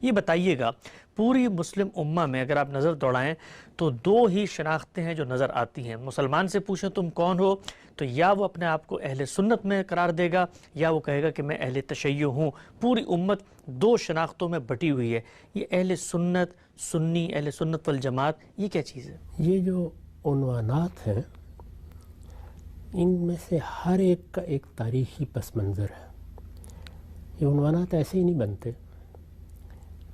یہ بتائیے گا، پوری مسلم امہ میں اگر آپ نظر دوڑائیں تو دو ہی شناختیں ہیں جو نظر آتی ہیں. مسلمان سے پوچھیں تم کون ہو تو یا وہ اپنے آپ کو اہل سنت میں قرار دے گا یا وہ کہے گا کہ میں اہل تشیع ہوں. پوری امت دو شناختوں میں بٹی ہوئی ہے. یہ اہل سنت، سنی، اہل سنت والجماعت، یہ کیا چیز ہے؟ یہ جو عنوانات ہیں ان میں سے ہر ایک کا ایک تاریخی پس منظر ہے. یہ عنوانات ایسے ہی نہیں بنتے.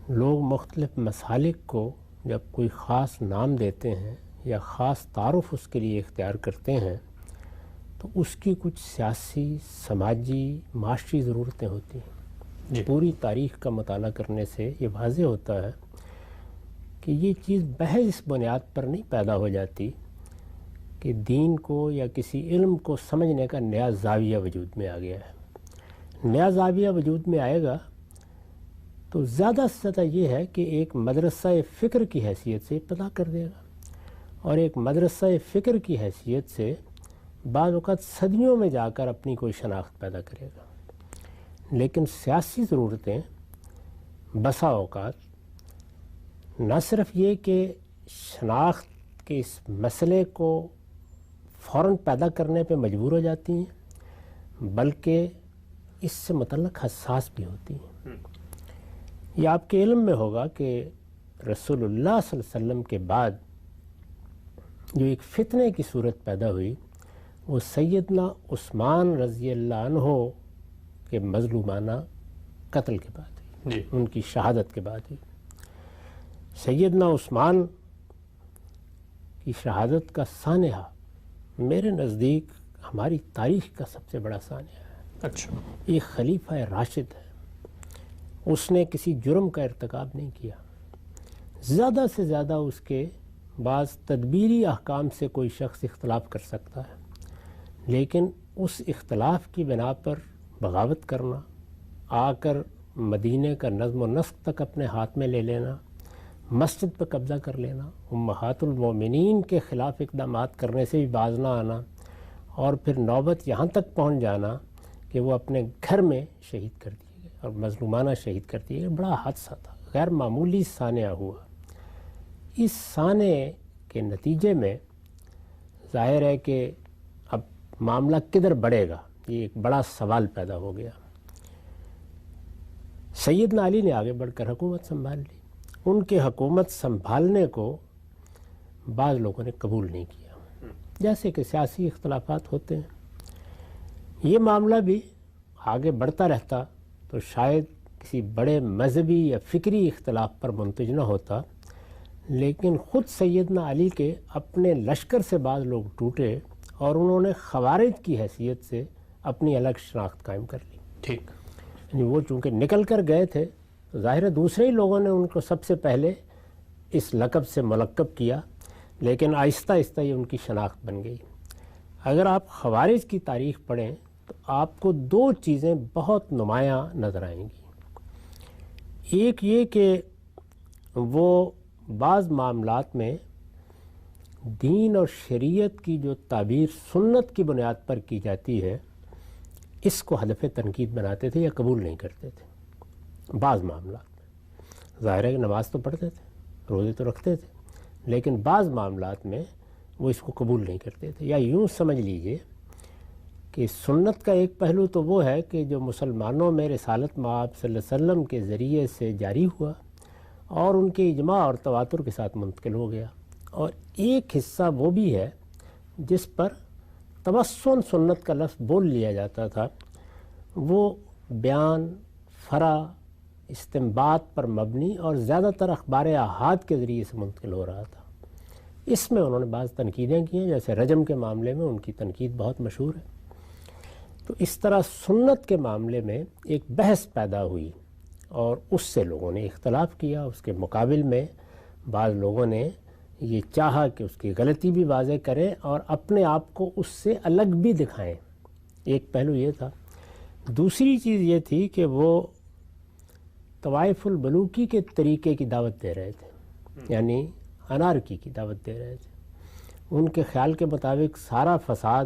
لوگ مختلف مسالک کو جب کوئی خاص نام دیتے ہیں یا خاص تعارف اس کے لیے اختیار کرتے ہیں تو اس کی کچھ سیاسی، سماجی، معاشی ضرورتیں ہوتی ہیں. پوری تاریخ کا مطالعہ کرنے سے یہ واضح ہوتا ہے کہ یہ چیز محض اس بنیاد پر نہیں پیدا ہو جاتی کہ دین کو یا کسی علم کو سمجھنے کا نیا زاویہ وجود میں آ گیا ہے. نیا زاویہ وجود میں آئے گا تو زیادہ سے زیادہ یہ ہے کہ ایک مدرسہ فکر کی حیثیت سے پتہ کر دے گا، اور ایک مدرسہ فکر کی حیثیت سے بعض اوقات صدیوں میں جا کر اپنی کوئی شناخت پیدا کرے گا. لیکن سیاسی ضرورتیں بسا اوقات نہ صرف یہ کہ شناخت کے اس مسئلے کو فوراً پیدا کرنے پہ مجبور ہو جاتی ہیں بلکہ اس سے متعلق حساس بھی ہوتی ہیں. یہ آپ کے علم میں ہوگا کہ رسول اللہ صلی اللہ علیہ وسلم کے بعد جو ایک فتنے کی صورت پیدا ہوئی وہ سیدنا عثمان رضی اللہ عنہ کے مظلومانہ قتل کے بعد ہوئی، ان کی شہادت کے بعد ہوئی. سیدنا عثمان کی شہادت کا سانحہ میرے نزدیک ہماری تاریخ کا سب سے بڑا سانحہ ہے. اچھا، یہ خلیفہ راشد ہے. اس نے کسی جرم کا ارتکاب نہیں کیا. زیادہ سے زیادہ اس کے بعض تدبیری احکام سے کوئی شخص اختلاف کر سکتا ہے، لیکن اس اختلاف کی بنا پر بغاوت کرنا، آ کر مدینے کا نظم و نسق تک اپنے ہاتھ میں لے لینا، مسجد پہ قبضہ کر لینا، امہات المومنین کے خلاف اقدامات کرنے سے بھی باز نہ آنا، اور پھر نوبت یہاں تک پہنچ جانا کہ وہ اپنے گھر میں شہید کر دیے گئے اور مظلومانہ شہید کر دیے گئے. بڑا حادثہ تھا، غیر معمولی سانحہ ہوا. اس سانحے کے نتیجے میں ظاہر ہے کہ اب معاملہ کدھر بڑھے گا، یہ ایک بڑا سوال پیدا ہو گیا. سیدنا علی نے آگے بڑھ کر حکومت سنبھال لی. ان کے حکومت سنبھالنے کو بعض لوگوں نے قبول نہیں کیا، جیسے کہ سیاسی اختلافات ہوتے ہیں. یہ معاملہ بھی آگے بڑھتا رہتا تو شاید کسی بڑے مذہبی یا فکری اختلاف پر منتج نہ ہوتا، لیکن خود سیدنا علی کے اپنے لشکر سے بعض لوگ ٹوٹے اور انہوں نے خوارج کی حیثیت سے اپنی الگ شناخت قائم کر لی. ٹھیک، وہ چونکہ نکل کر گئے تھے تو ظاہر ہے دوسرے ہی لوگوں نے ان کو سب سے پہلے اس لقب سے ملقب کیا، لیکن آہستہ آہستہ یہ ان کی شناخت بن گئی. اگر آپ خوارج کی تاریخ پڑھیں تو آپ کو دو چیزیں بہت نمایاں نظر آئیں گی. ایک یہ کہ وہ بعض معاملات میں دین اور شریعت کی جو تعبیر سنت کی بنیاد پر کی جاتی ہے اس کو ہدف تنقید بناتے تھے یا قبول نہیں کرتے تھے. بعض معاملات میں ظاہر ہے کہ نماز تو پڑھتے تھے، روزے تو رکھتے تھے، لیکن بعض معاملات میں وہ اس کو قبول نہیں کرتے تھے. یا یوں سمجھ لیجئے کہ سنت کا ایک پہلو تو وہ ہے کہ جو مسلمانوں میں رسالت مآب صلی اللہ علیہ وسلم کے ذریعے سے جاری ہوا اور ان کے اجماع اور تواتر کے ساتھ منتقل ہو گیا، اور ایک حصہ وہ بھی ہے جس پر توسن سنت کا لفظ بول لیا جاتا تھا، وہ بیان، فرع، استنباط پر مبنی اور زیادہ تر اخبار احاد کے ذریعے سے منتقل ہو رہا تھا. اس میں انہوں نے بعض تنقیدیں کی ہیں، جیسے رجم کے معاملے میں ان کی تنقید بہت مشہور ہے. تو اس طرح سنت کے معاملے میں ایک بحث پیدا ہوئی اور اس سے لوگوں نے اختلاف کیا. اس کے مقابل میں بعض لوگوں نے یہ چاہا کہ اس کی غلطی بھی واضح کریں اور اپنے آپ کو اس سے الگ بھی دکھائیں. ایک پہلو یہ تھا. دوسری چیز یہ تھی کہ وہ طوائف البلوکی کے طریقے کی دعوت دے رہے تھے، یعنی انارکی کی دعوت دے رہے تھے. ان کے خیال کے مطابق سارا فساد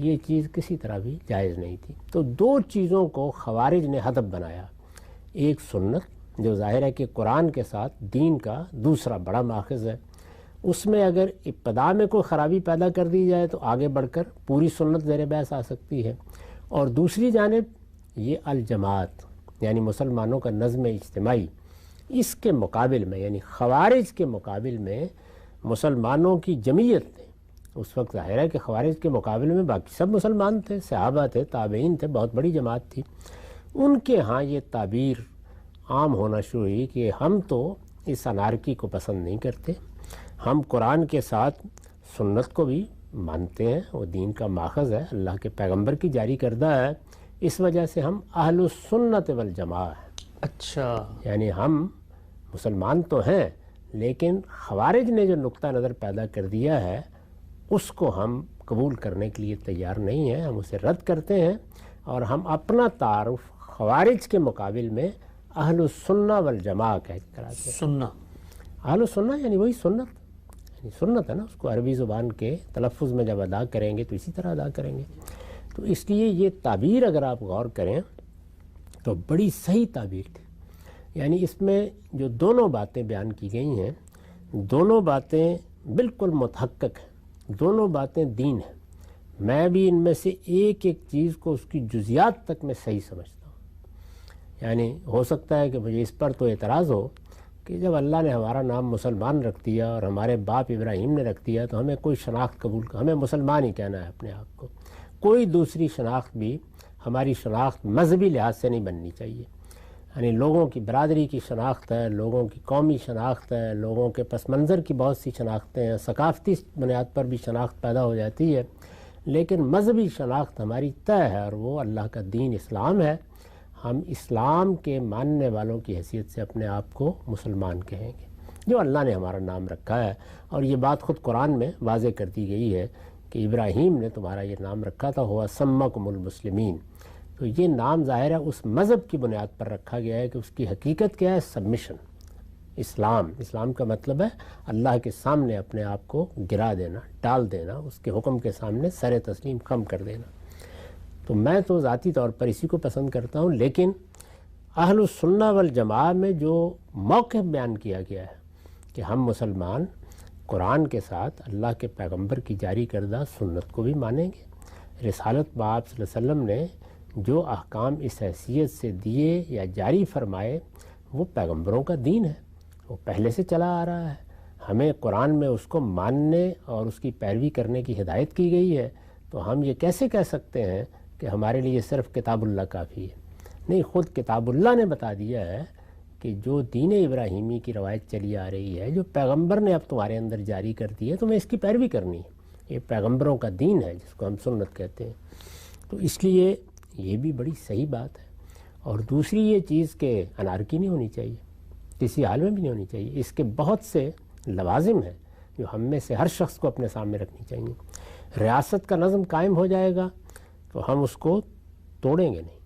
یہ چیز کسی طرح بھی جائز نہیں تھی۔ تو دو چیزوں کو خوارج نے ہدف بنایا، ایک سنت جو ظاہر ہے کہ قرآن کے ساتھ دین کا دوسرا بڑا ماخذ ہے، اس میں اگر ابتدا میں کوئی خرابی پیدا کر دی جائے تو آگے بڑھ کر پوری سنت زیر بحث آ سکتی ہے، اور دوسری جانب یہ الجماعت یعنی مسلمانوں کا نظم اجتماعی، اس کے مقابل میں یعنی خوارج کے مقابل میں مسلمانوں کی جمعیت نے، اس وقت ظاہر ہے کہ خوارج کے مقابلے میں باقی سب مسلمان تھے، صحابہ تھے، تابعین تھے، بہت بڑی جماعت تھی، ان کے ہاں یہ تعبیر عام ہونا شروع ہوئی کہ ہم تو اس انارکی کو پسند نہیں کرتے، ہم قرآن کے ساتھ سنت کو بھی مانتے ہیں، وہ دین کا ماخذ ہے، اللہ کے پیغمبر کی جاری کردہ ہے، اس وجہ سے ہم اہل السنت والجماع ہیں۔ اچھا، یعنی ہم مسلمان تو ہیں لیکن خوارج نے جو نقطہ نظر پیدا کر دیا ہے اس کو ہم قبول کرنے کے لیے تیار نہیں ہیں، ہم اسے رد کرتے ہیں، اور ہم اپنا تعارف خوارج کے مقابل میں اہل السنہ والجماع کہہ کے کراتے ہیں۔ سننا، اہل السنہ یعنی وہی سنت، یعنی سنت ہے نا، اس کو عربی زبان کے تلفظ میں جب ادا کریں گے تو اسی طرح ادا کریں گے۔ تو اس لیے یہ تعبیر اگر آپ غور کریں تو بڑی صحیح تعبیر تھی، یعنی اس میں جو دونوں باتیں بیان کی گئی ہیں دونوں باتیں بالکل متحقق ہیں، دونوں باتیں دین ہیں۔ میں بھی ان میں سے ایک ایک چیز کو اس کی جزیات تک میں صحیح سمجھتا ہوں۔ یعنی ہو سکتا ہے کہ مجھے اس پر تو اعتراض ہو کہ جب اللہ نے ہمارا نام مسلمان رکھ دیا اور ہمارے باپ ابراہیم نے رکھ دیا تو ہمیں کوئی شناخت قبول ہمیں مسلمان ہی کہنا ہے اپنے آپ کو، کوئی دوسری شناخت بھی ہماری شناخت مذہبی لحاظ سے نہیں بننی چاہیے۔ یعنی لوگوں کی برادری کی شناخت ہے، لوگوں کی قومی شناخت ہے، لوگوں کے پس منظر کی بہت سی شناختیں ہیں، ثقافتی بنیاد پر بھی شناخت پیدا ہو جاتی ہے، لیکن مذہبی شناخت ہماری طے ہے اور وہ اللہ کا دین اسلام ہے۔ ہم اسلام کے ماننے والوں کی حیثیت سے اپنے آپ کو مسلمان کہیں گے، جو اللہ نے ہمارا نام رکھا ہے، اور یہ بات خود قرآن میں واضح کر دی گئی ہے کہ ابراہیم نے تمہارا یہ نام رکھا تھا، ہوا سمکم المسلمین۔ تو یہ نام ظاہر ہے اس مذہب کی بنیاد پر رکھا گیا ہے کہ اس کی حقیقت کیا ہے، سبمیشن، اسلام کا مطلب ہے اللہ کے سامنے اپنے آپ کو گرا دینا، ڈال دینا، اس کے حکم کے سامنے سر تسلیم خم کر دینا۔ تو میں تو ذاتی طور پر اسی کو پسند کرتا ہوں، لیکن اہل السنہ والجماع میں جو موقف بیان کیا گیا ہے کہ ہم مسلمان قرآن کے ساتھ اللہ کے پیغمبر کی جاری کردہ سنت کو بھی مانیں گے، رسالت میں آپ صلی اللہ علیہ وسلم نے جو احکام اس حیثیت سے دیے یا جاری فرمائے وہ پیغمبروں کا دین ہے، وہ پہلے سے چلا آ رہا ہے، ہمیں قرآن میں اس کو ماننے اور اس کی پیروی کرنے کی ہدایت کی گئی ہے۔ تو ہم یہ کیسے کہہ سکتے ہیں کہ ہمارے لیے صرف کتاب اللہ کافی ہے؟ نہیں، خود کتاب اللہ نے بتا دیا ہے کہ جو دین ابراہیمی کی روایت چلی آ رہی ہے، جو پیغمبر نے اب تمہارے اندر جاری کر دی ہے، تمہیں اس کی پیروی کرنی ہے، یہ پیغمبروں کا دین ہے جس کو ہم سنت کہتے ہیں۔ تو اس لیے یہ بھی بڑی صحیح بات ہے۔ اور دوسری یہ چیز کہ انارکی نہیں ہونی چاہیے، کسی حال میں بھی نہیں ہونی چاہیے، اس کے بہت سے لوازم ہیں جو ہم میں سے ہر شخص کو اپنے سامنے رکھنی چاہیے۔ ریاست کا نظم قائم ہو جائے گا تو ہم اس کو توڑیں گے نہیں،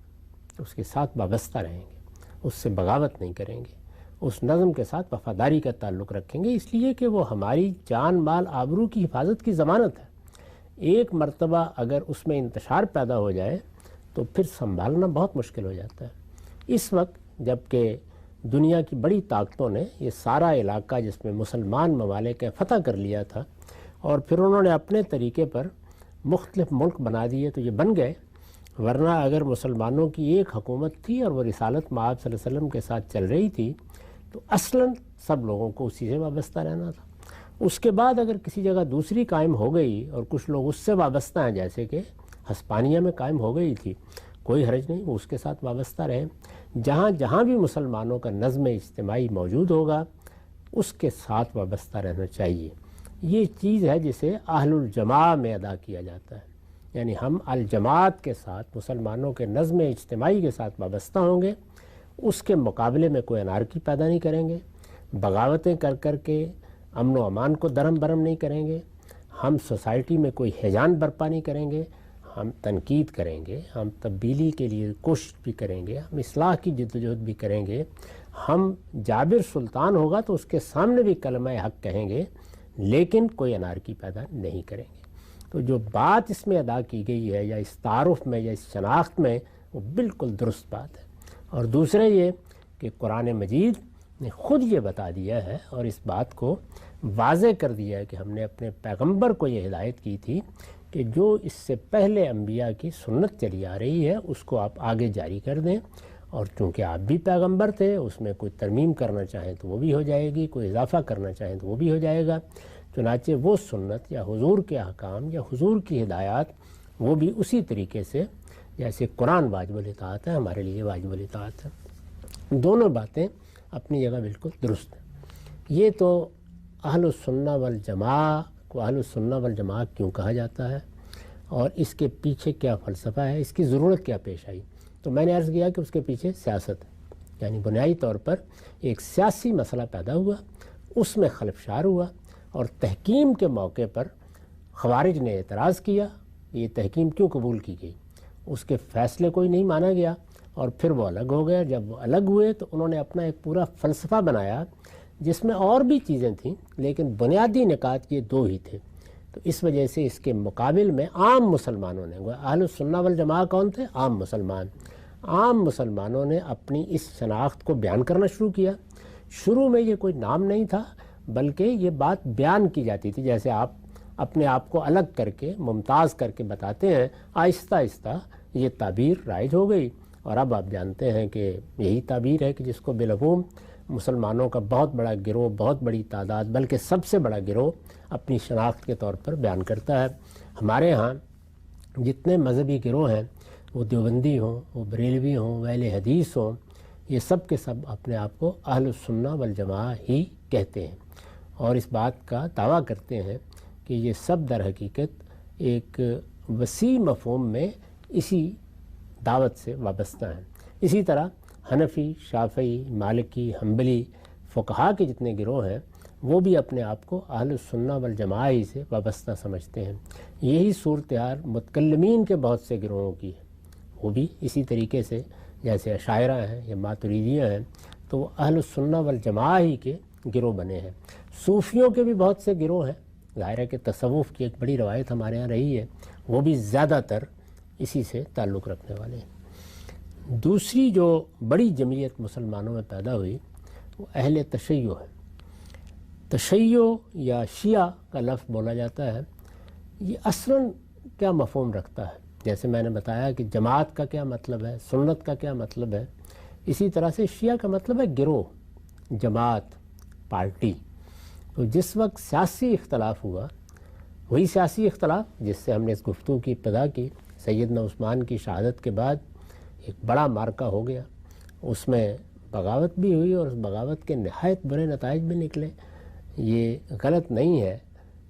اس کے ساتھ وابستہ رہیں گے، اس سے بغاوت نہیں کریں گے، اس نظم کے ساتھ وفاداری کا تعلق رکھیں گے، اس لیے کہ وہ ہماری جان مال آبرو کی حفاظت کی ضمانت ہے۔ ایک مرتبہ اگر اس میں انتشار پیدا ہو جائے تو پھر سنبھالنا بہت مشکل ہو جاتا ہے۔ اس وقت جب کہ دنیا کی بڑی طاقتوں نے یہ سارا علاقہ جس میں مسلمان ممالک ہیں فتح کر لیا تھا، اور پھر انہوں نے اپنے طریقے پر مختلف ملک بنا دیے تو یہ بن گئے، ورنہ اگر مسلمانوں کی ایک حکومت تھی اور وہ رسالت مآب صلی اللہ علیہ وسلم کے ساتھ چل رہی تھی تو اصلاً سب لوگوں کو اسی سے وابستہ رہنا تھا۔ اس کے بعد اگر کسی جگہ دوسری قائم ہو گئی اور کچھ لوگ اس سے وابستہ ہیں، جیسے کہ ہسپانیہ میں قائم ہو گئی تھی، کوئی حرج نہیں، وہ اس کے ساتھ وابستہ رہے۔ جہاں جہاں بھی مسلمانوں کا نظم اجتماعی موجود ہوگا اس کے ساتھ وابستہ رہنا چاہیے۔ یہ چیز ہے جسے اہل الجماع میں ادا کیا جاتا ہے، یعنی ہم الجماعت کے ساتھ مسلمانوں کے نظم اجتماعی کے ساتھ وابستہ ہوں گے، اس کے مقابلے میں کوئی انارکی پیدا نہیں کریں گے، بغاوتیں کر کر کے امن و امان کو درہم برہم نہیں کریں گے، ہم سوسائٹی میں کوئی ہیجان برپا نہیں کریں گے، ہم تنقید کریں گے، ہم تبدیلی کے لیے کوشش بھی کریں گے، ہم اصلاح کی جدوجہد بھی کریں گے، ہم جابر سلطان ہوگا تو اس کے سامنے بھی کلمہ حق کہیں گے، لیکن کوئی انارکی پیدا نہیں کریں گے۔ تو جو بات اس میں ادا کی گئی ہے یا اس تعارف میں یا اس شناخت میں، وہ بالکل درست بات ہے۔ اور دوسرے یہ کہ قرآن مجید نے خود یہ بتا دیا ہے اور اس بات کو واضح کر دیا ہے کہ ہم نے اپنے پیغمبر کو یہ ہدایت کی تھی کہ جو اس سے پہلے انبیاء کی سنت چلی آ رہی ہے اس کو آپ آگے جاری کر دیں، اور چونکہ آپ بھی پیغمبر تھے، اس میں کوئی ترمیم کرنا چاہیں تو وہ بھی ہو جائے گی، کوئی اضافہ کرنا چاہیں تو وہ بھی ہو جائے گا۔ چنانچہ وہ سنت یا حضور کے احکام یا حضور کی ہدایات وہ بھی اسی طریقے سے جیسے قرآن واجب الاطاعت ہے ہمارے لیے واجب الاطاعت ہے۔ دونوں باتیں اپنی جگہ بالکل درست ہیں۔ یہ تو اہل السنہ والجماع کو اہل السنہ والجماع کیوں کہا جاتا ہے اور اس کے پیچھے کیا فلسفہ ہے، اس کی ضرورت کیا پیش آئی؟ تو میں نے عرض کیا کہ اس کے پیچھے سیاست ہے، یعنی بنیادی طور پر ایک سیاسی مسئلہ پیدا ہوا، اس میں خلفشار ہوا، اور تحکیم کے موقع پر خوارج نے اعتراض کیا، یہ تحکیم کیوں قبول کی گئی، اس کے فیصلے کوئی نہیں مانا گیا، اور پھر وہ الگ ہو گئے۔ جب وہ الگ ہوئے تو انہوں نے اپنا ایک پورا فلسفہ بنایا جس میں اور بھی چیزیں تھیں، لیکن بنیادی نکات یہ دو ہی تھے۔ تو اس وجہ سے اس کے مقابل میں عام مسلمانوں نے، اہل السنہ والجماعہ کون تھے؟ عام مسلمان۔ عام مسلمانوں نے اپنی اس شناخت کو بیان کرنا شروع کیا۔ شروع میں یہ کوئی نام نہیں تھا، بلکہ یہ بات بیان کی جاتی تھی، جیسے آپ اپنے آپ کو الگ کر کے ممتاز کر کے بتاتے ہیں۔ آہستہ آہستہ یہ تعبیر رائج ہو گئی، اور اب آپ جانتے ہیں کہ یہی تعبیر ہے کہ جس کو بالعموم مسلمانوں کا بہت بڑا گروہ، بہت بڑی تعداد، بلکہ سب سے بڑا گروہ اپنی شناخت کے طور پر بیان کرتا ہے۔ ہمارے ہاں جتنے مذہبی گروہ ہیں، وہ دیوبندی ہوں، وہ بریلوی ہوں، اہل حدیث ہوں، یہ سب کے سب اپنے آپ کو اہل السنہ والجماعہ ہی کہتے ہیں، اور اس بات کا دعویٰ کرتے ہیں کہ یہ سب در حقیقت ایک وسیع مفہوم میں اسی دعوت سے وابستہ ہیں۔ اسی طرح حنفی، شافعی، مالکی، حنبلی فقہا کے جتنے گروہ ہیں وہ بھی اپنے آپ کو اہل السنہ والجماعہ ہی سے وابستہ سمجھتے ہیں۔ یہی صورتحال متکلمین کے بہت سے گروہوں کی ہے، وہ بھی اسی طریقے سے، جیسے اشاعرہ ہیں یا ماتریدیہ ہیں تو وہ اہل السنہ والجماعہ ہی کے گروہ بنے ہیں۔ صوفیوں کے بھی بہت سے گروہ ہیں، ظاہر ہے کہ تصوف کی ایک بڑی روایت ہمارے ہاں رہی ہے، وہ بھی زیادہ تر اسی سے تعلق رکھنے والے ہیں۔ دوسری جو بڑی جمعیت مسلمانوں میں پیدا ہوئی وہ اہل تشیع ہے۔ تشیع یا شیعہ کا لفظ بولا جاتا ہے، یہ اصلاً کیا مفہوم رکھتا ہے؟ جیسے میں نے بتایا کہ جماعت کا کیا مطلب ہے، سنت کا کیا مطلب ہے، اسی طرح سے شیعہ کا مطلب ہے گروہ، جماعت، پارٹی۔ تو جس وقت سیاسی اختلاف ہوا، وہی سیاسی اختلاف جس سے ہم نے اس گفتگو کی ابتدا کی، سیدنا عثمان کی شہادت کے بعد ایک بڑا مارکہ ہو گیا، اس میں بغاوت بھی ہوئی اور اس بغاوت کے نہایت برے نتائج بھی نکلے۔ یہ غلط نہیں ہے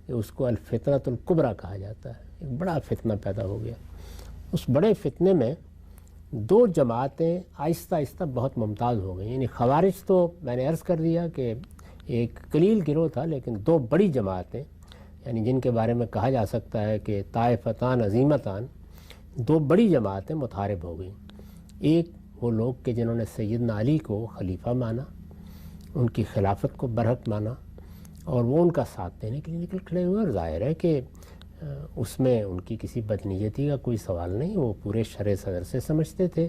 کہ اس کو الفتنۃ الکبریٰ کہا جاتا ہے، ایک بڑا فتنہ پیدا ہو گیا۔ اس بڑے فتنے میں دو جماعتیں آہستہ آہستہ بہت ممتاز ہو گئیں، یعنی خوارج تو میں نے عرض کر دیا کہ ایک قلیل گروہ تھا، لیکن دو بڑی جماعتیں، یعنی جن کے بارے میں کہا جا سکتا ہے کہ طائفتان عظیمتان، دو بڑی جماعتیں متحارب ہو گئیں۔ ایک وہ لوگ کہ جنہوں نے سیدنا علی کو خلیفہ مانا، ان کی خلافت کو برحق مانا، اور وہ ان کا ساتھ دینے کے لیے نکل کھڑے ہوئے، اور ظاہر ہے کہ اس میں ان کی کسی بدنیتی کا کوئی سوال نہیں، وہ پورے شرع صدر سے سمجھتے تھے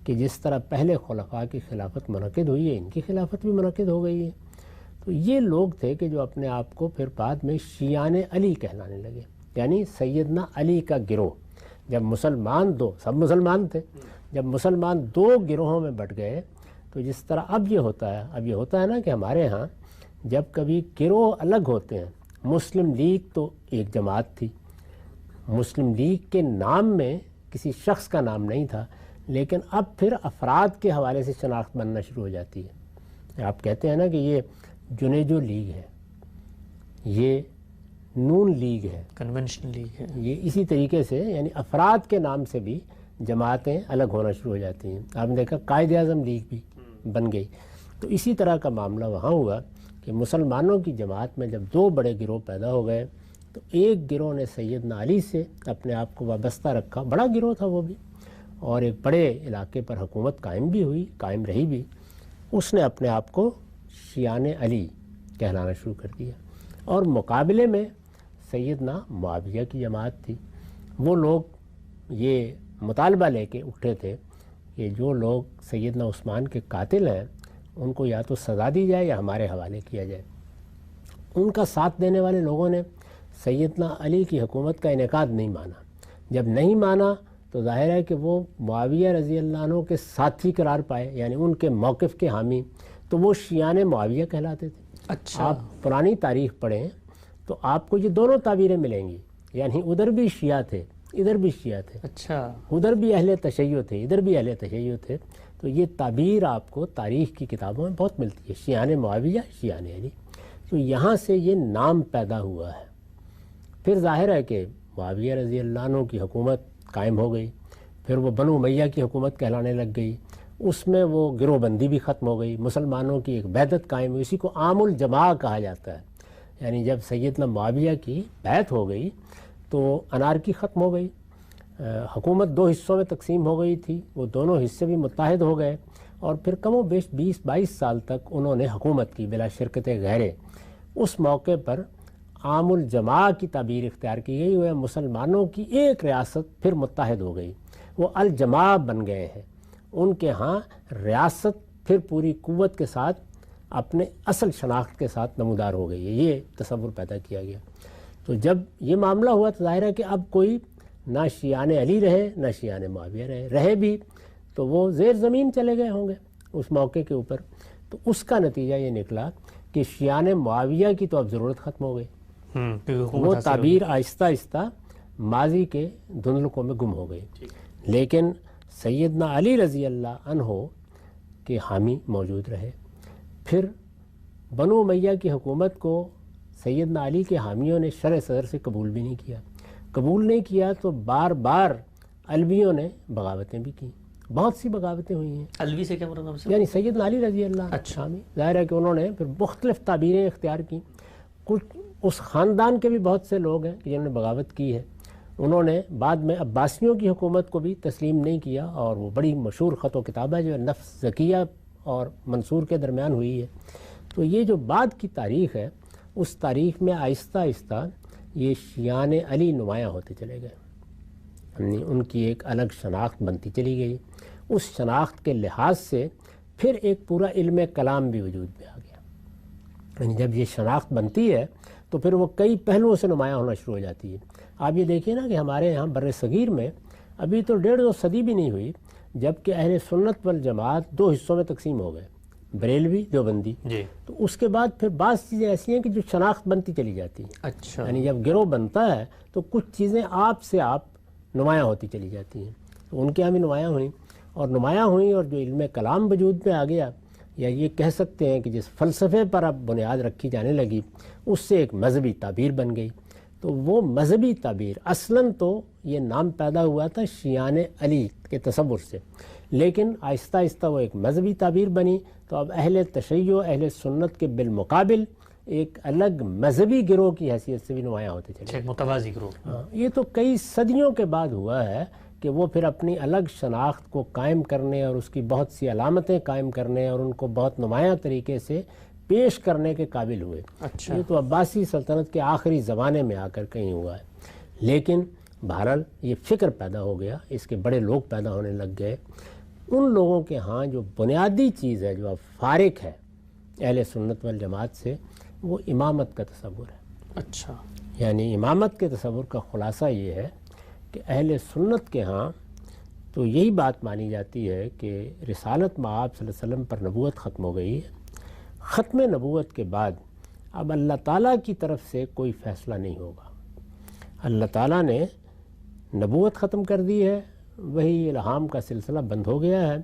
کہ جس طرح پہلے خلفاء کی خلافت منعقد ہوئی ہے، ان کی خلافت بھی منعقد ہو گئی ہے۔ تو یہ لوگ تھے کہ جو اپنے آپ کو پھر بعد میں شیعان علی کہلانے لگے، یعنی سیدنا علی کا گروہ۔ جب مسلمان دو، سب مسلمان تھے، جب مسلمان دو گروہوں میں بٹ گئے تو جس طرح اب یہ ہوتا ہے نا کہ ہمارے ہاں جب کبھی گروہ الگ ہوتے ہیں، مسلم لیگ تو ایک جماعت تھی، مسلم لیگ کے نام میں کسی شخص کا نام نہیں تھا، لیکن اب پھر افراد کے حوالے سے شناخت بننا شروع ہو جاتی ہے۔ آپ کہتے ہیں نا کہ یہ جنیجو لیگ ہے، یہ نون لیگ ہے، کنونشنل لیگ ہے، یہ اسی طریقے سے یعنی افراد کے نام سے بھی جماعتیں الگ ہونا شروع ہو جاتی ہیں۔ آپ نے دیکھا قائد اعظم لیگ بھی بن گئی۔ تو اسی طرح کا معاملہ وہاں ہوا کہ مسلمانوں کی جماعت میں جب دو بڑے گروہ پیدا ہو گئے تو ایک گروہ نے سیدنا علی سے اپنے آپ کو وابستہ رکھا، بڑا گروہ تھا وہ بھی، اور ایک بڑے علاقے پر حکومت قائم رہی بھی، اس نے اپنے آپ کو شیعان علی کہلانا شروع کر دیا۔ اور مقابلے میں سیدنا معاویہ کی جماعت تھی. وہ لوگ یہ مطالبہ لے کے اٹھے تھے کہ جو لوگ سیدنا عثمان کے قاتل ہیں ان کو یا تو سزا دی جائے یا ہمارے حوالے کیا جائے. ان کا ساتھ دینے والے لوگوں نے سیدنا علی کی حکومت کا انعقاد نہیں مانا. جب نہیں مانا تو ظاہر ہے کہ وہ معاویہ رضی اللہ عنہ کے ساتھی قرار پائے, یعنی ان کے موقف کے حامی, تو وہ شیعان معاویہ کہلاتے تھے. اچھا, آپ پرانی تاریخ پڑھیں تو آپ کو یہ دونوں تعبیریں ملیں گی, یعنی ادھر بھی شیعہ تھے ادھر بھی شیعہ تھے, اچھا, ادھر بھی اہل تشیع تھے ادھر بھی اہل تشیع تھے. تو یہ تعبیر آپ کو تاریخ کی کتابوں میں بہت ملتی ہے, شیعان معاویہ شیعان علی. تو یہاں سے یہ نام پیدا ہوا ہے. پھر ظاہر ہے کہ معاویہ رضی اللہ عنہ کی حکومت قائم ہو گئی, پھر وہ بنو امیہ کی حکومت کہلانے لگ گئی, اس میں وہ گروہ بندی بھی ختم ہو گئی, مسلمانوں کی ایک وحدت قائم ہوئی. اسی کو عام الجماع کہا جاتا ہے. یعنی جب سیدنا معاویہ کی بیعت ہو گئی تو انارکی ختم ہو گئی, حکومت دو حصوں میں تقسیم ہو گئی تھی, وہ دونوں حصے بھی متحد ہو گئے, اور پھر کم و بیش 20-22 سال تک انہوں نے حکومت کی بلا شرکت غیرے. اس موقع پر عام الجماع کی تعبیر اختیار کی گئی, وہ مسلمانوں کی ایک ریاست پھر متحد ہو گئی, وہ الجماع بن گئے ہیں. ان کے ہاں ریاست پھر پوری قوت کے ساتھ اپنے اصل شناخت کے ساتھ نمودار ہو گئی ہے. یہ تصور پیدا کیا گیا. تو جب یہ معاملہ ہوا تو ظاہر ہے کہ اب کوئی نہ شیعان علی رہے نہ شیعان معاویہ رہے بھی تو وہ زیر زمین چلے گئے ہوں گے اس موقع کے اوپر. تو اس کا نتیجہ یہ نکلا کہ شیعان معاویہ کی تو اب ضرورت ختم ہو گئی. وہ تعبیر آہستہ آہستہ ماضی کے دھندلکوں میں گم ہو گئی. لیکن سیدنا علی رضی اللہ عنہ کے حامی موجود رہے. پھر بنو امیہ کی حکومت کو سیدنا علی کے حامیوں نے شرع صدر سے قبول بھی نہیں کیا. قبول نہیں کیا تو بار بار علویوں نے بغاوتیں بھی کیں, بہت سی بغاوتیں ہوئی ہیں. علوی سے کیا مراد ہے؟ یعنی سیدنا علی رضی اللہ عنہ. اچھا, ظاہر ہے کہ انہوں نے پھر مختلف تعبیریں اختیار کیں. کچھ اس خاندان کے بھی بہت سے لوگ ہیں کہ جنہوں نے بغاوت کی ہے. انہوں نے بعد میں عباسیوں کی حکومت کو بھی تسلیم نہیں کیا, اور وہ بڑی مشہور خط و کتاب ہے جو نفس زکیہ اور منصور کے درمیان ہوئی ہے. تو یہ جو بعد کی تاریخ ہے اس تاریخ میں آہستہ آہستہ یہ شیعان علی نمایاں ہوتے چلے گئے, یعنی ان کی ایک الگ شناخت بنتی چلی گئی. اس شناخت کے لحاظ سے پھر ایک پورا علم کلام بھی وجود میں آ گیا. یعنی جب یہ شناخت بنتی ہے تو پھر وہ کئی پہلوؤں سے نمایاں ہونا شروع ہو جاتی ہے. آپ یہ دیکھیے نا کہ ہمارے یہاں بر صغیر میں ابھی تو 1.5 صدی بھی نہیں ہوئی جبکہ اہل سنت والجماعت 2 حصوں میں تقسیم ہو گئے, بریلوی دیوبندی. تو اس کے بعد پھر بعض چیزیں ایسی ہیں کہ جو شناخت بنتی چلی جاتی ہیں. اچھا, یعنی جب گروہ بنتا ہے تو کچھ چیزیں آپ سے آپ نمایاں ہوتی چلی جاتی ہیں. تو ان کے یہاں بھی نمایاں ہوئیں اور جو علم کلام وجود میں آ گیا, یا یہ کہہ سکتے ہیں کہ جس فلسفے پر اب بنیاد رکھی جانے لگی اس سے ایک مذہبی تعبیر بن گئی. تو وہ مذہبی تعبیر اصلاً تو یہ نام پیدا ہوا تھا شیعان علی کے تصور سے, لیکن آہستہ آہستہ وہ ایک مذہبی تعبیر بنی. تو اب اہل تشیع اہل سنت کے بالمقابل ایک الگ مذہبی گروہ کی حیثیت سے بھی نمایاں ہوتے چلے, ایک متوازی گروہ. یہ تو کئی صدیوں کے بعد ہوا ہے کہ وہ پھر اپنی الگ شناخت کو قائم کرنے اور اس کی بہت سی علامتیں قائم کرنے اور ان کو بہت نمایاں طریقے سے پیش کرنے کے قابل ہوئے. اچھا, یہ تو عباسی سلطنت کے آخری زمانے میں آ کر کہیں ہوا ہے. لیکن بہرحال یہ فکر پیدا ہو گیا, اس کے بڑے لوگ پیدا ہونے لگ گئے. ان لوگوں کے ہاں جو بنیادی چیز ہے جو اب فارق ہے اہل سنت والجماعت سے, وہ امامت کا تصور ہے. اچھا, یعنی امامت کے تصور کا خلاصہ یہ ہے کہ اہل سنت کے ہاں تو یہی بات مانی جاتی ہے کہ رسالت مآب صلی اللہ علیہ وسلم پر نبوت ختم ہو گئی ہے. ختم نبوت کے بعد اب اللہ تعالیٰ کی طرف سے کوئی فیصلہ نہیں ہوگا. اللہ تعالیٰ نے نبوت ختم کر دی ہے, وہی الہام کا سلسلہ بند ہو گیا ہے.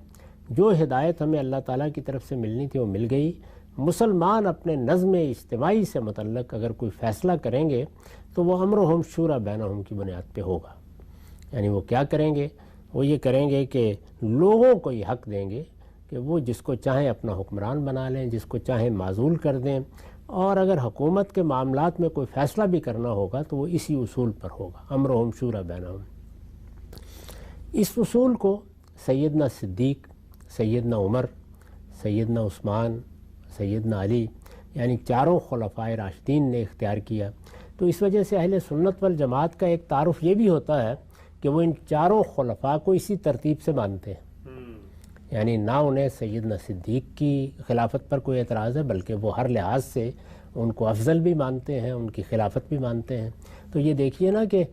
جو ہدایت ہمیں اللہ تعالیٰ کی طرف سے ملنی تھی وہ مل گئی. مسلمان اپنے نظم اجتماعی سے متعلق اگر کوئی فیصلہ کریں گے تو وہ امرہم شورا بینہم کی بنیاد پہ ہوگا. یعنی وہ کیا کریں گے؟ وہ یہ کریں گے کہ لوگوں کو یہ حق دیں گے کہ وہ جس کو چاہیں اپنا حکمران بنا لیں, جس کو چاہیں معزول کر دیں, اور اگر حکومت کے معاملات میں کوئی فیصلہ بھی کرنا ہوگا تو وہ اسی اصول پر ہوگا, امرہم شورا بینہم. اس اصول کو سیدنا صدیق, سیدنا عمر, سیدنا عثمان, سیدنا علی یعنی 4 خلفائے راشدین نے اختیار کیا. تو اس وجہ سے اہل سنت والجماعت کا ایک تعارف یہ بھی ہوتا ہے کہ وہ ان چاروں خلفاء کو اسی ترتیب سے مانتے ہیں، یعنی نہ انہیں سیدنا صدیق کی خلافت پر کوئی اعتراض ہے، بلکہ وہ ہر لحاظ سے ان کو افضل بھی مانتے ہیں، ان کی خلافت بھی مانتے ہیں۔ تو یہ دیکھیے نا کہ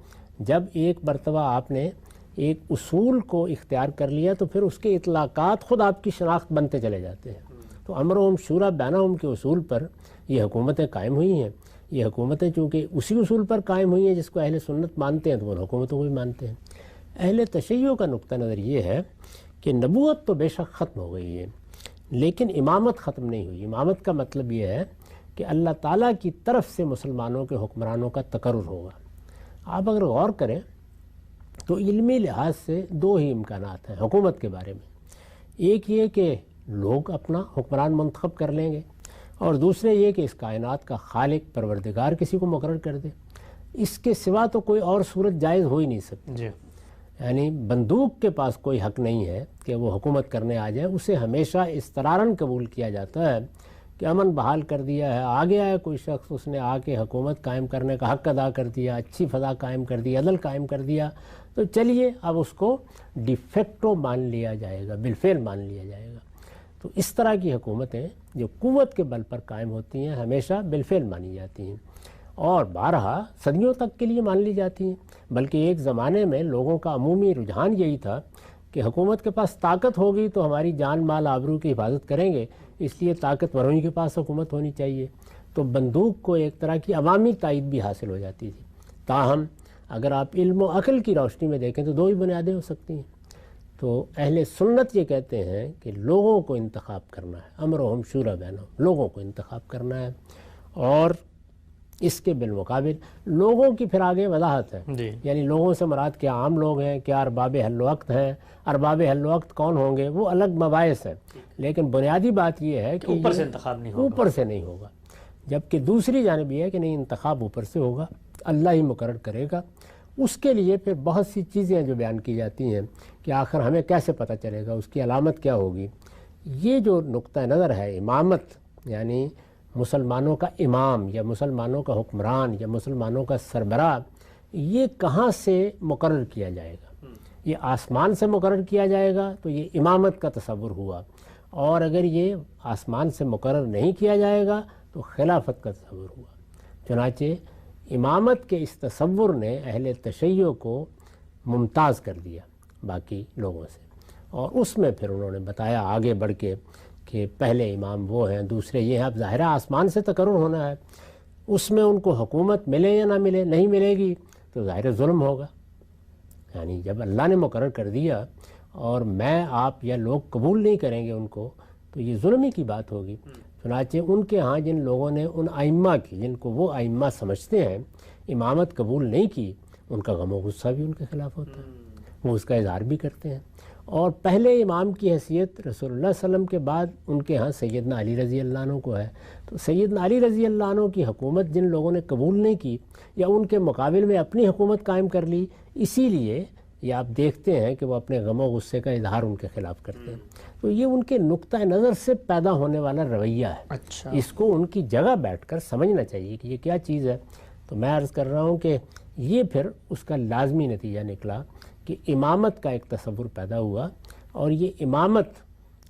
جب ایک مرتبہ آپ نے ایک اصول کو اختیار کر لیا تو پھر اس کے اطلاقات خود آپ کی شناخت بنتے چلے جاتے ہیں۔ تو امرهم شورا بینہم کے اصول پر یہ حکومتیں قائم ہوئی ہیں۔ یہ حکومتیں چونکہ اسی اصول پر قائم ہوئی ہیں جس کو اہل سنت مانتے ہیں، تو وہ حکومتوں کو بھی مانتے ہیں۔ اہل تشیع کا نقطہ نظر یہ ہے کہ نبوت تو بے شک ختم ہو گئی ہے، لیکن امامت ختم نہیں ہوئی۔ امامت کا مطلب یہ ہے کہ اللہ تعالیٰ کی طرف سے مسلمانوں کے حکمرانوں کا تقرر ہوگا۔ آپ اگر غور کریں تو علمی لحاظ سے دو ہی امکانات ہیں حکومت کے بارے میں، ایک یہ کہ لوگ اپنا حکمران منتخب کر لیں گے، اور دوسرے یہ کہ اس کائنات کا خالق پروردگار کسی کو مقرر کر دے۔ اس کے سوا تو کوئی اور صورت جائز ہو ہی نہیں سکتی۔ جی، یعنی بندوق کے پاس کوئی حق نہیں ہے کہ وہ حکومت کرنے آ جائے، اسے ہمیشہ اضطراراً قبول کیا جاتا ہے کہ امن بحال کر دیا ہے، آگے آیا کوئی شخص، اس نے آ کے حکومت قائم کرنے کا حق ادا کر دیا، اچھی فضا قائم کر دی، عدل قائم کر دیا، تو چلیے اب اس کو ڈی فیکٹو مان لیا جائے گا، بالفعل مان لیا جائے گا۔ تو اس طرح کی حکومتیں جو قوت کے بل پر قائم ہوتی ہیں ہمیشہ بالفعل مانی جاتی ہیں، اور بارہا صدیوں تک کے لیے مان لی جاتی ہیں۔ بلکہ ایک زمانے میں لوگوں کا عمومی رجحان یہی تھا کہ حکومت کے پاس طاقت ہوگی تو ہماری جان مال آبرو کی حفاظت کریں گے، اس لیے طاقتوروں کے پاس حکومت ہونی چاہیے۔ تو بندوق کو ایک طرح کی عوامی تائید بھی حاصل ہو جاتی تھی۔ تاہم اگر آپ علم و عقل کی روشنی میں دیکھیں تو دو ہی بنیادیں ہو سکتی ہیں۔ تو اہل سنت یہ کہتے ہیں کہ لوگوں کو انتخاب کرنا ہے، امرهم شورا بینہم، لوگوں کو انتخاب کرنا ہے، اور اس کے بالمقابل لوگوں کی پھر آگے وضاحت ہے۔ جی، یعنی لوگوں سے مراد کیا عام لوگ ہیں، کیا ارباب حل وقت ہیں، ارباب حل وقت کون ہوں گے، وہ الگ مباحث ہیں، لیکن بنیادی بات یہ ہے کہ اوپر سے یہ انتخاب نہیں ہوگا۔ اوپر سے نہیں ہوگا، جبکہ دوسری جانب یہ ہے کہ نہیں، انتخاب اوپر سے ہوگا، اللہ ہی مقرر کرے گا۔ اس کے لیے پھر بہت سی چیزیں جو بیان کی جاتی ہیں کہ آخر ہمیں کیسے پتہ چلے گا، اس کی علامت کیا ہوگی۔ یہ جو نقطہ نظر ہے امامت، یعنی مسلمانوں کا امام یا مسلمانوں کا حکمران یا مسلمانوں کا سربراہ، یہ کہاں سے مقرر کیا جائے گا؟ یہ آسمان سے مقرر کیا جائے گا تو یہ امامت کا تصور ہوا، اور اگر یہ آسمان سے مقرر نہیں کیا جائے گا تو خلافت کا تصور ہوا۔ چنانچہ امامت کے اس تصور نے اہل تشیع کو ممتاز کر دیا باقی لوگوں سے، اور اس میں پھر انہوں نے بتایا آگے بڑھ کے کہ پہلے امام وہ ہیں، دوسرے یہ ہیں۔ اب ظاہرہ آسمان سے تقرر ہونا ہے، اس میں ان کو حکومت ملے یا نہ ملے، نہیں ملے گی تو ظاہر ظلم ہوگا۔ یعنی جب اللہ نے مقرر کر دیا اور میں آپ یا لوگ قبول نہیں کریں گے ان کو، تو یہ ظلم ہی کی بات ہوگی۔ چنانچہ ان کے ہاں جن لوگوں نے ان ائمہ کی، جن کو وہ ائمہ سمجھتے ہیں، امامت قبول نہیں کی، ان کا غم و غصہ بھی ان کے خلاف ہوتا ہے، وہ اس کا اظہار بھی کرتے ہیں۔ اور پہلے امام کی حیثیت رسول اللہ صلی اللہ علیہ وسلم کے بعد ان کے ہاں سیدنا علی رضی اللہ عنہ کو ہے۔ تو سیدنا علی رضی اللہ عنہ کی حکومت جن لوگوں نے قبول نہیں کی یا ان کے مقابل میں اپنی حکومت قائم کر لی، اسی لیے یہ آپ دیکھتے ہیں کہ وہ اپنے غم و غصے کا اظہار ان کے خلاف کرتے ہیں۔ تو یہ ان کے نقطہ نظر سے پیدا ہونے والا رویہ ہے۔ اچھا، اس کو ان کی جگہ بیٹھ کر سمجھنا چاہیے کہ یہ کیا چیز ہے۔ تو میں عرض کر رہا ہوں کہ یہ پھر اس کا لازمی نتیجہ نکلا کہ امامت کا ایک تصور پیدا ہوا، اور یہ امامت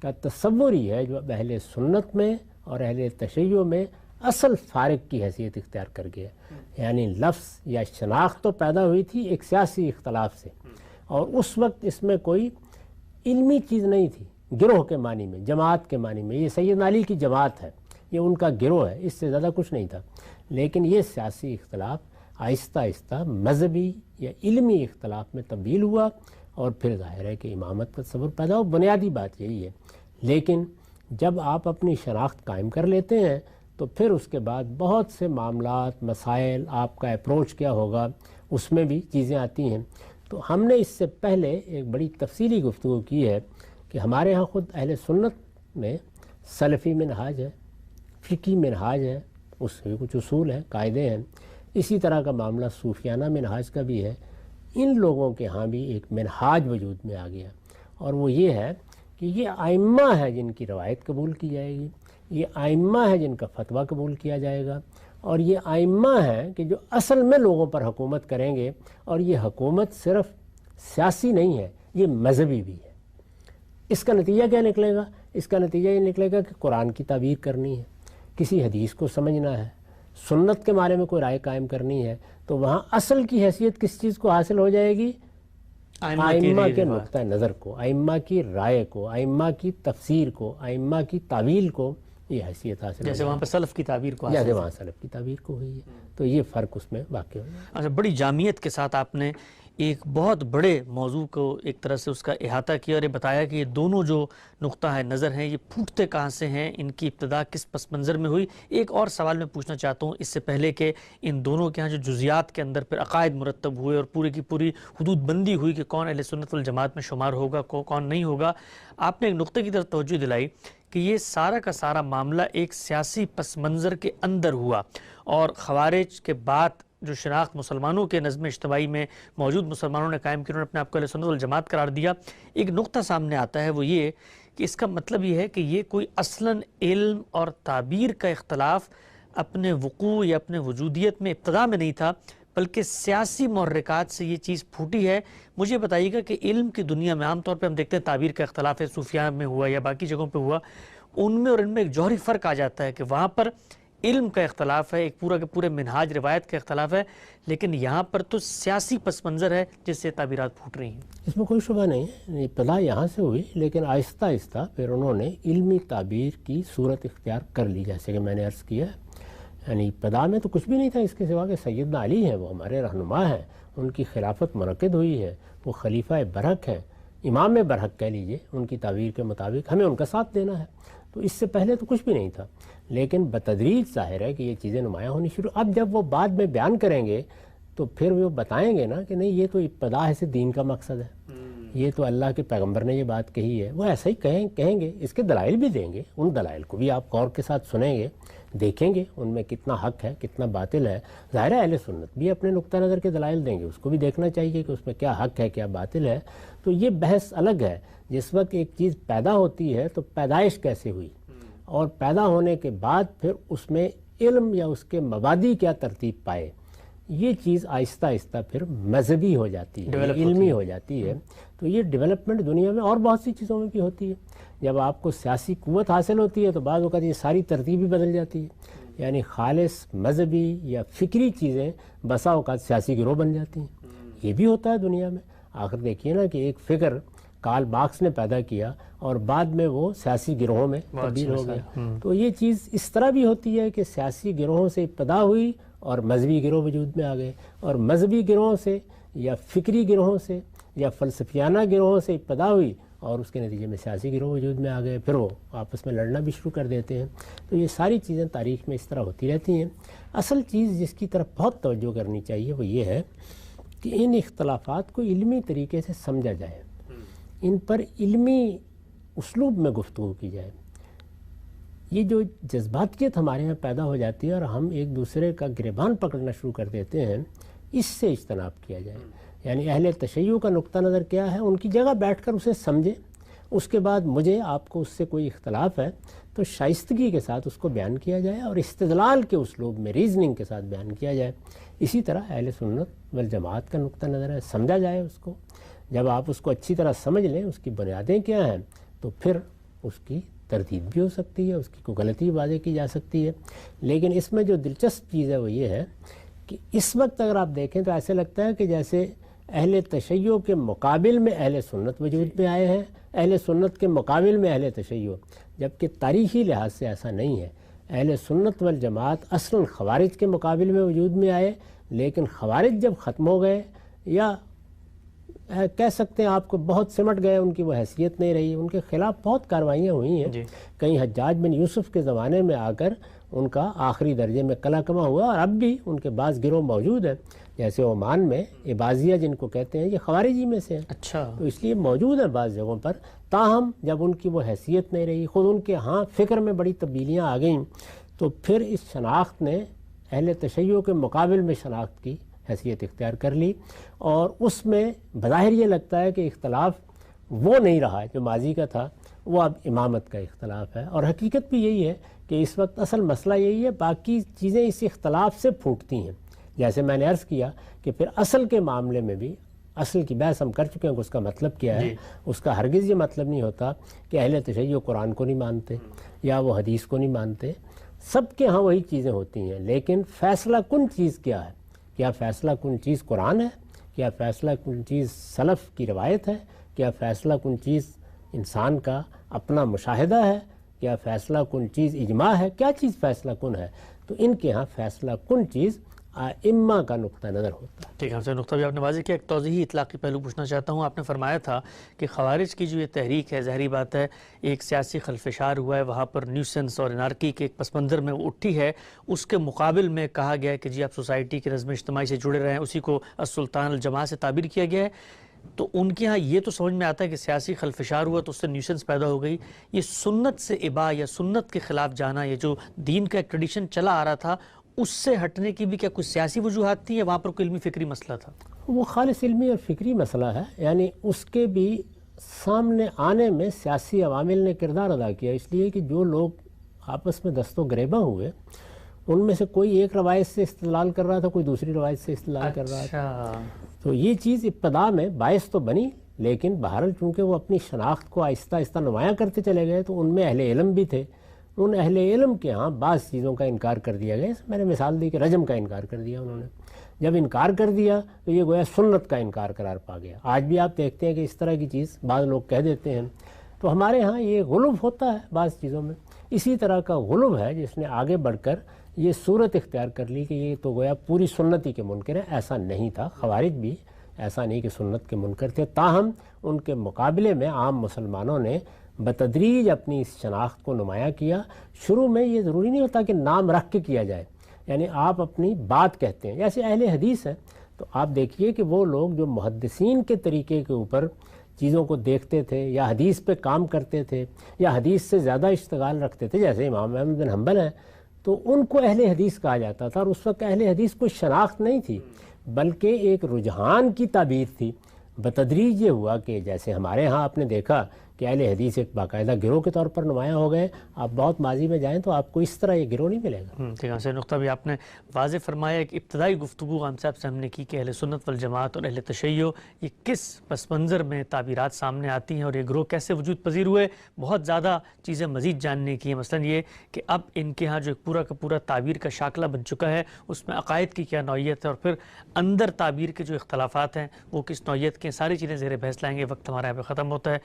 کا تصور ہی ہے جو اب اہل سنت میں اور اہل تشیع میں اصل فارق کی حیثیت اختیار کر گیا۔ یعنی لفظ یا شناخت تو پیدا ہوئی تھی ایک سیاسی اختلاف سے، اور اس وقت اس میں کوئی علمی چیز نہیں تھی، گروہ کے معنی میں، جماعت کے معنی میں، یہ سیدنا علی کی جماعت ہے، یہ ان کا گروہ ہے، اس سے زیادہ کچھ نہیں تھا۔ لیکن یہ سیاسی اختلاف آہستہ آہستہ مذہبی یا علمی اختلاف میں تبدیل ہوا، اور پھر ظاہر ہے کہ امامت کا تصور پیدا ہو۔ بنیادی بات یہی ہے۔ لیکن جب آپ اپنی شناخت قائم کر لیتے ہیں تو پھر اس کے بعد بہت سے معاملات، مسائل، آپ کا اپروچ کیا ہوگا، اس میں بھی چیزیں آتی ہیں۔ تو ہم نے اس سے پہلے ایک بڑی تفصیلی گفتگو کی ہے کہ ہمارے ہاں خود اہل سنت میں سلفی منہاج ہے، فقہی منہاج ہے، اس کے کچھ اصول ہیں، قاعدے ہیں۔ اسی طرح کا معاملہ صوفیانہ منہاج کا بھی ہے۔ ان لوگوں کے ہاں بھی ایک منہاج وجود میں آ گیا، اور وہ یہ ہے کہ یہ ائمہ ہیں جن کی روایت قبول کی جائے گی، یہ ائمہ ہیں جن کا فتویٰ قبول کیا جائے گا، اور یہ ائمہ ہیں کہ جو اصل میں لوگوں پر حکومت کریں گے، اور یہ حکومت صرف سیاسی نہیں ہے، یہ مذہبی بھی ہے۔ اس کا نتیجہ کیا نکلے گا؟ اس کا نتیجہ یہ نکلے گا کہ قرآن کی تعبیر کرنی ہے، کسی حدیث کو سمجھنا ہے، سنت کے بارے میں کوئی رائے قائم کرنی ہے، تو وہاں اصل کی حیثیت کس چیز کو حاصل ہو جائے گی؟ ائمہ کے نقطہ نظر کو، ائمہ کی رائے کو، ائمہ کی تفسیر کو، ائمہ کی تعویل کو یہ حیثیت حاصل، جیسے وہاں پہ سلف کی تعبیر کو، جیسے وہاں سلف کی تعبیر کو ہوئی ہے۔ تو یہ فرق اس میں واقع ہو جائے۔ اچھا، بڑی جامعیت کے ساتھ آپ نے ایک بہت بڑے موضوع کو ایک طرح سے اس کا احاطہ کیا اور یہ بتایا کہ یہ دونوں جو نقطہ نظر ہیں یہ پھوٹتے کہاں سے ہیں، ان کی ابتدا کس پس منظر میں ہوئی۔ ایک اور سوال میں پوچھنا چاہتا ہوں اس سے پہلے کہ ان دونوں کے ہاں جو جزیات کے اندر پھر عقائد مرتب ہوئے اور پوری کی پوری حدود بندی ہوئی کہ کون اہل سنت والجماعت میں شمار ہوگا، کون نہیں ہوگا، آپ نے ایک نقطے کی طرف توجہ دلائی کہ یہ سارا کا سارا معاملہ ایک سیاسی پس منظر کے اندر ہوا، اور خوارج کے بعد جو شناخت مسلمانوں کے نظم اجتماعی میں موجود مسلمانوں نے قائم کی، انہوں نے اپنے آپ کو اہل سنت والجماعت قرار دیا۔ ایک نقطہ سامنے آتا ہے، وہ یہ کہ اس کا مطلب یہ ہے کہ یہ کوئی اصلاً علم اور تعبیر کا اختلاف اپنے وقوع یا اپنے وجودیت میں ابتدا میں نہیں تھا، بلکہ سیاسی محرکات سے یہ چیز پھوٹی ہے۔ مجھے بتائیے گا کہ علم کی دنیا میں عام طور پہ ہم دیکھتے ہیں تعبیر کا اختلاف ہے، صوفیہ میں ہوا یا باقی جگہوں پہ ہوا، ان میں اور ان میں ایک جوہری فرق آ جاتا ہے کہ وہاں پر علم کا اختلاف ہے، ایک پورا کے پورے منہاج روایت کا اختلاف ہے، لیکن یہاں پر تو سیاسی پس منظر ہے جس سے تعبیرات پھوٹ رہی ہیں۔ اس میں کوئی شبہ نہیں ہے، ابتدا یہاں سے ہوئی، لیکن آہستہ آہستہ پھر انہوں نے علمی تعبیر کی صورت اختیار کر لی، جیسے کہ میں نے عرض کیا۔ یعنی ابتدا میں تو کچھ بھی نہیں تھا اس کے سوا کہ سیدنا علی ہیں، وہ ہمارے رہنما ہیں، ان کی خلافت منعقد ہوئی ہے، وہ خلیفہ برحق ہیں، امام برحق کہہ لیجئے، ان کی تعبیر کے مطابق ہمیں ان کا ساتھ دینا ہے۔ تو اس سے پہلے تو کچھ بھی نہیں تھا، لیکن بتدریج ظاہر ہے کہ یہ چیزیں نمایاں ہونی شروع۔ اب جب وہ بعد میں بیان کریں گے تو پھر وہ بتائیں گے نا کہ نہیں، یہ تو ابتدا ہے سے دین کا مقصد ہے، یہ تو اللہ کے پیغمبر نے یہ بات کہی ہے، وہ ایسا ہی کہیں گے، اس کے دلائل بھی دیں گے، ان دلائل کو بھی آپ غور کے ساتھ سنیں گے، دیکھیں گے ان میں کتنا حق ہے کتنا باطل ہے۔ ظاہر ہے اہل سنت بھی اپنے نقطہ نظر کے دلائل دیں گے، اس کو بھی دیکھنا چاہیے کہ اس میں کیا حق ہے کیا باطل ہے۔ تو یہ بحث الگ ہے۔ جس وقت ایک چیز پیدا ہوتی ہے تو پیدائش کیسے ہوئی، اور پیدا ہونے کے بعد پھر اس میں علم یا اس کے مبادی کیا ترتیب پائے، یہ چیز آہستہ آہستہ پھر مذہبی ہو جاتی ہے، علمی ہو جاتی ہے۔ تو یہ ڈیولپمنٹ دنیا میں اور بہت سی چیزوں میں بھی ہوتی ہے۔ جب آپ کو سیاسی قوت حاصل ہوتی ہے تو بعض اوقات یہ ساری ترتیب بھی بدل جاتی ہے، یعنی خالص مذہبی یا فکری چیزیں بسا اوقات سیاسی گروہ بن جاتی ہیں۔ یہ بھی ہوتا ہے دنیا میں۔ آخر دیکھیے نا کہ ایک فکر کارل مارکس نے پیدا کیا اور بعد میں وہ سیاسی گروہوں میں تبدیل ہو گیا۔ تو یہ چیز اس طرح بھی ہوتی ہے کہ سیاسی گروہوں سے ابتدا ہوئی اور مذہبی گروہ وجود میں آ گئے، اور مذہبی گروہوں سے یا فکری گروہوں سے یا فلسفیانہ گروہوں سے ابتدا ہوئی اور اس کے نتیجے میں سیاسی گروہ وجود میں آ گئے، پھر وہ آپس میں لڑنا بھی شروع کر دیتے ہیں۔ تو یہ ساری چیزیں تاریخ میں اس طرح ہوتی رہتی ہیں۔ اصل چیز جس کی طرف بہت توجہ کرنی چاہیے وہ یہ ہے کہ ان اختلافات کو علمی طریقے سے سمجھا جائے، ان پر علمی اسلوب میں گفتگو کی جائے۔ یہ جو جذباتیت ہمارے یہاں پیدا ہو جاتی ہے اور ہم ایک دوسرے کا گریبان پکڑنا شروع کر دیتے ہیں، اس سے اجتناب کیا جائے۔ یعنی اہل تشیع کا نقطہ نظر کیا ہے، ان کی جگہ بیٹھ کر اسے سمجھیں، اس کے بعد مجھے آپ کو اس سے کوئی اختلاف ہے تو شائستگی کے ساتھ اس کو بیان کیا جائے اور استدلال کے اسلوب میں ریزننگ کے ساتھ بیان کیا جائے۔ اسی طرح اہل سنت والجماعت کا نقطہ نظر ہے، سمجھا جائے اس کو۔ جب آپ اس کو اچھی طرح سمجھ لیں اس کی بنیادیں کیا ہیں تو پھر اس کی تردید بھی ہو سکتی ہے، اس کی کوئی غلطی واضح کی جا سکتی ہے۔ لیکن اس میں جو دلچسپ چیز ہے وہ یہ ہے کہ اس وقت اگر آپ دیکھیں تو ایسے لگتا ہے کہ جیسے اہل تشیع کے مقابل میں اہل سنت وجود میں آئے ہیں، اہل سنت کے مقابل میں اہل تشیع، جبکہ تاریخی لحاظ سے ایسا نہیں ہے۔ اہل سنت والجماعت اصلاً خوارج کے مقابل میں وجود میں آئے، لیکن خوارج جب ختم ہو گئے یا کہہ سکتے ہیں آپ کو بہت سمٹ گئے، ان کی وہ حیثیت نہیں رہی، ان کے خلاف بہت کارروائیاں ہوئی ہیں۔ کہیں حجاج بن یوسف کے زمانے میں آ کر ان کا آخری درجے میں قلع کما ہوا، اور اب بھی ان کے بعض گروہ موجود ہیں، جیسے عمان میں عباضیہ جن کو کہتے ہیں، یہ خوارجی میں سے ہیں۔ اچھا، تو اس لیے موجود ہیں بعض جگہوں پر، تاہم جب ان کی وہ حیثیت نہیں رہی، خود ان کے ہاں فکر میں بڑی تبدیلیاں آ گئیں، تو پھر اس شناخت نے اہل تشیع کے مقابل میں شناخت کی حیثیت اختیار کر لی، اور اس میں بظاہر یہ لگتا ہے کہ اختلاف وہ نہیں رہا جو ماضی کا تھا، وہ اب امامت کا اختلاف ہے، اور حقیقت بھی یہی ہے کہ اس وقت اصل مسئلہ یہی ہے، باقی چیزیں اس اختلاف سے پھوٹتی ہیں۔ جیسے میں نے عرض کیا کہ پھر اصل کے معاملے میں بھی اصل کی بحث ہم کر چکے ہیں کہ اس کا مطلب کیا ہے۔ اس کا ہرگز یہ مطلب نہیں ہوتا کہ اہل تشیع قرآن کو نہیں مانتے یا وہ حدیث کو نہیں مانتے، سب کے ہاں وہی چیزیں ہوتی ہیں، لیکن فیصلہ کن چیز کیا ہے؟ کیا فیصلہ کن چیز قرآن ہے؟ کیا فیصلہ کن چیز سلف کی روایت ہے؟ کیا فیصلہ کن چیز انسان کا اپنا مشاہدہ ہے؟ کیا فیصلہ کن چیز اجماع ہے؟ کیا چیز فیصلہ کن ہے؟ تو ان کے ہاں فیصلہ کن چیز ائمہ کا نقطہ نظر ہوتا ہے۔ ٹھیک ہے، سے نقطہ بھی آپ نے واضح کیا۔ ایک توضیحی اطلاقی پہلو پوچھنا چاہتا ہوں۔ آپ نے فرمایا تھا کہ خوارج کی جو یہ تحریک ہے، ظاہری بات ہے ایک سیاسی خلفشار ہوا ہے، وہاں پر نیوسنس اور انارکی کے ایک پس منظر میں وہ اٹھی ہے، اس کے مقابل میں کہا گیا ہے کہ جی آپ سوسائٹی کے نظم اجتماعی سے جڑے رہیں، اسی کو السلطان الجماع سے تعبیر کیا گیا ہے۔ تو ان کے ہاں یہ تو سمجھ میں آتا ہے کہ سیاسی خلفشار ہوا تو اس سے نیوسنس پیدا ہو گئی، یہ سنت سے ابا یا سنت کے خلاف جانا، یہ جو دین کا ایک ٹریڈیشن چلا آ رہا تھا، اس سے ہٹنے کی بھی کیا کوئی سیاسی وجوہات تھیں یا وہاں پر کوئی علمی فکری مسئلہ تھا؟ وہ خالص علمی اور فکری مسئلہ ہے، یعنی اس کے بھی سامنے آنے میں سیاسی عوامل نے کردار ادا کیا، اس لیے کہ جو لوگ آپس میں دست و گریباں ہوئے ان میں سے کوئی ایک روایت سے استدلال کر رہا تھا، کوئی دوسری روایت سے استدلال کر رہا تھا۔ تو یہ چیز ابتدا میں باعث تو بنی، لیکن بہرحال چونکہ وہ اپنی شناخت کو آہستہ آہستہ نمایاں کرتے چلے گئے تو ان میں اہل علم بھی تھے، ان اہل علم کے ہاں بعض چیزوں کا انکار کر دیا گیا۔ میں نے مثال دی کہ رجم کا انکار کر دیا انہوں نے، جب انکار کر دیا تو یہ گویا سنت کا انکار قرار پا گیا۔ آج بھی آپ دیکھتے ہیں کہ اس طرح کی چیز بعض لوگ کہہ دیتے ہیں، تو ہمارے ہاں یہ غلب ہوتا ہے بعض چیزوں میں۔ اسی طرح کا غلب ہے جس نے آگے بڑھ کر یہ صورت اختیار کر لی کہ یہ تو گویا پوری سنتی کے منکر ہیں، ایسا نہیں تھا۔ خوارج بھی ایسا نہیں کہ سنت کے منکر تھے، تاہم ان کے مقابلے میں عام مسلمانوں نے بتدریج اپنی اس شناخت کو نمایاں کیا۔ شروع میں یہ ضروری نہیں ہوتا کہ نام رکھ کے کیا جائے، یعنی آپ اپنی بات کہتے ہیں، جیسے اہل حدیث ہیں تو آپ دیکھیے کہ وہ لوگ جو محدثین کے طریقے کے اوپر چیزوں کو دیکھتے تھے یا حدیث پہ کام کرتے تھے یا حدیث سے زیادہ اشتغال رکھتے تھے، جیسے امام احمد بن حنبل ہیں، تو ان کو اہل حدیث کہا جاتا تھا، اور اس وقت اہل حدیث کوئی شناخت نہیں تھی بلکہ ایک رجحان کی تعبیر تھی۔ بتدریج یہ ہوا کہ جیسے ہمارے ہاں آپ نے دیکھا کہ اہل حدیث ایک باقاعدہ گروہ کے طور پر نمایاں ہو گئے، آپ بہت ماضی میں جائیں تو آپ کو اس طرح یہ گروہ نہیں ملے گا۔ ٹھیک ہے، سے نقطہ بھی آپ نے واضح فرمایا۔ ایک ابتدائی گفتگو عام صاحب سے ہم نے کی کہ اہل سنت والجماعت اور اہل تشیع یہ کس پس منظر میں تعبیرات سامنے آتی ہیں اور یہ گروہ کیسے وجود پذیر ہوئے۔ بہت زیادہ چیزیں مزید جاننے کی ہیں، مثلا یہ کہ اب ان کے ہاں جو ایک پورا کا پورا تعبیر کا شاکلہ بن چکا ہے، اس میں عقائد کی کیا نوعیت ہے، اور پھر اندر تعبیر کے جو اختلافات ہیں وہ کس نوعیت کے ہیں، ساری چیزیں زیر بحث لائیں گے۔ وقت ہمارا یہاں پہ ختم ہوتا ہے۔